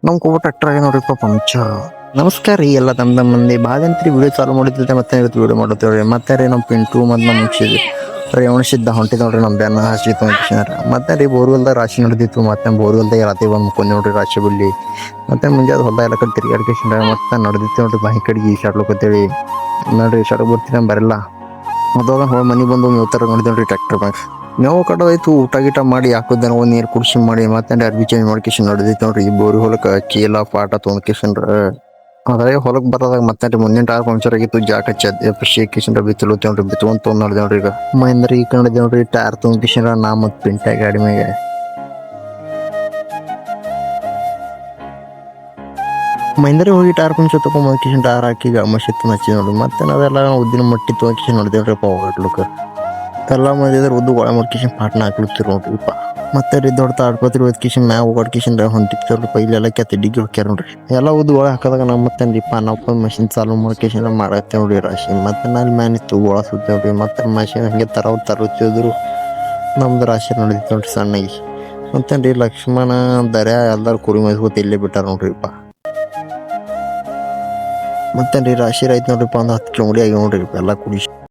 ನಮ್ಮ ಕೋವ ಟ್ರ್ಯಾಕ್ಟರ್ ಆಗಿ ನೋಡ್ರಿಪ್ಪ ಪಂಚರ್. ನಮಸ್ಕಾರ ರೀ ಎಲ್ಲ ತಮ್ಮ ಮಂದಿ ಬಾದಂತ್ರಿ ವಿಡಿಯೋ ಚಾಲು ಮಾಡಿದ್ದೆ ಮತ್ತೆ ಇವತ್ತು ವಿಡಿಯೋ ಮಾಡುತ್ತೇವೆ ಮತ್ತೆ ರೀ ನಮ್ಮ ಪಿಂಟು ಮತ್ತು ನಮ್ಮ ಮುಗಿಸಿದ್ವಿ ರೀ ಅವನಿಸಿದ್ದ ಹೊಂಟಿ ನೋಡ್ರಿ ನಮ್ಮ ಬೆನ್ನ ಹಸಿತು ಅಂತ ಮತ್ತೆ ರೀ ಬೋರ್ವೆಲ್ದಾಗ ರಾಶಿ ನಡೆದಿತ್ತು ಮತ್ತೆ ಬೋರ್ವೆಲ್ದಾಗ ರಾತ್ರಿ ಬಂದು ಮುಕ್ಕೊಂಡು ನೋಡ್ರಿ ರಾಶಿ ಬಿಡ್ಲಿ ಮತ್ತೆ ಮುಂಜಾನೆ ಹೊಲ ಎಲ್ಲ ಕಡೆ ತಿರುಗಾಡ್ಕೇಶನ್ ಮತ್ತೆ ನಡೆದಿತ್ತು ನೋಡ್ರಿ ಬಾಯಿ ಕಡೆಗೆ ಈಶಾಡ್ಲಕತ್ತೇಳಿ ನೋಡ್ರಿ ಈಶಾಡಕ್ ಬರ್ತೀನಿ ಬರಲ್ಲ ಅದಾಗ ಹೊಳ ಮನೆ ಬಂದು ಮೇವ್ತಾರ ನೋಡಿದ್ರಿ ಟ್ರ್ಯಾಕ್ಟರ್ ಮ್ಯಾಗ ಮೇವು ಕಟ್ಟೋದಾಯ್ತು ಊಟ ಗೀಟ ಮಾಡಿ ಹಾಕೋದ ನೀರು ಕುಡಿಸಿ ಮಾಡಿ ಮತ್ತೆ ಅರ್ಬಿ ಚೇಂಜ್ ಮಾಡ್ಕೇಶನ್ ನಡೆದಿತ್ತು ನೋಡ್ರಿ ಈ ಬೋರಿ ಹೊಲಕ್ಕೆ ಚೀಲ ಪಾಟ ತೊಗೊಂಡ್ಕೇಶನ್ ಅದ್ರಾಗ ಹೊಲಕ್ ಬರೋದಾಗ ಮತ್ತೆ ಮುಂದಿನ ಟೈರ್ ಪಂಕ್ಚರ್ ಆಗಿತ್ತು ಜಾಕ್ ಹಚ್ಚಿ ಬಿತ್ತಲು ನೋಡ್ರಿ ಬಿತ್ಕೊಂಡ್ ತೊಗೊಂಡ್ ನೋಡಿದೆ ನೋಡ್ರಿ ಈಗ ಮಹೇಂದ್ರ ಈ ಕಂಡಿದ್ದೆ ನೋಡ್ರಿ ಟೈರ್ ತೊಗೊಂಡ್ಕೇಶನ್ ನಾ ಮತ್ ಪಿಂಟ ಗಾಡಿ ಮ್ಯಾಗ ಮಹೇಂದ್ರ ಹೋಗಿ ಟೈರ್ ಪಂಕ್ಚರ್ ತಗೊಂಡ್ ಟೈರ್ ಹಾಕಿ ಮಷಿತ್ ಹಚ್ಚಿ ನೋಡ್ರಿ ಮತ್ತೆ ನಾವೆಲ್ಲ ಉದ್ದಿನ ಮಟ್ಟಿ ತೊಗೊಂಡ್ಕೇಶನ್ ನೋಡಿದೇವ್ರಿಪ್ಪ ಹೋಗ್ಲಿಕ್ಕೆ ಎಲ್ಲ ಮಂದಿದ್ರೆ ಉದ್ದು ಒಳ ಮಾಡ್ಕೇಶನ್ ಪಾಟ್ನ ಹಾಕ್ಲಿಕ್ತಿರ್ ನೋಡ್ರಿಪ್ಪ ಮತ್ತೆ ರೀ ದೊಡ್ಡ ಆಡ್ಕೋತಿರಿ ಓದ್ಕೇಶನ್ ಮ್ಯಾಗ ಓಡಾಡ್ಕೇಶನ್ ಹೊಂಟಿರ್ತಾವ್ರಿಪ್ಪ ಇಲ್ಲೆಲ್ಲ ಕೆತ್ತ ಡಿಗ್ಗಿ ಹೋಗ್ಯಾರ ನೋಡ್ರಿ ಎಲ್ಲ ಉದ್ದು ಒಳ ಹಾಕದಾಗ ನಮ್ಮ ಮತ್ತೇನ್ರಿಪ್ಪ ನಾವು ಮಷಿನ್ ಚಾಲು ಮಾಡ್ಕೇಶನ್ ಮಾಡತ್ತೆ ನೋಡ್ರಿ ರಾಶಿ ಮತ್ತೆ ನಲ್ಲಿ ಮ್ಯಾನ್ ಇತ್ತು ಒಳ ಸುತ್ತೇವ್ರಿ ಮತ್ತೆ ಮಷಿನ್ ಹಂಗೆ ತರುತ್ತಿದ್ರು ನಮ್ದು ರಾಶಿ ನೋಡಿತ್ತು ನೋಡ್ರಿ ಸಣ್ಣಗಿ ಮತ್ತೇನ್ರಿ ಲಕ್ಷ್ಮಣ ದರ್ಯಾ ಎಲ್ಲಾರು ಕುರಿ ಮೈಸ್ಕೊತ ಇಲ್ಲೇ ಬಿಟ್ಟಾರ ನೋಡ್ರಿಪ್ಪ ಮತ್ತೇನ್ರಿ ರಾಶಿ ರೈತ್ ನೋಡ್ರಿಪ್ಪ ಒಂದು 10 ಕಿಲೋಮೀಟರ್ ಆಗಿ ನೋಡ್ರಿ ಎಲ್ಲ ಕುಡಿಸಿ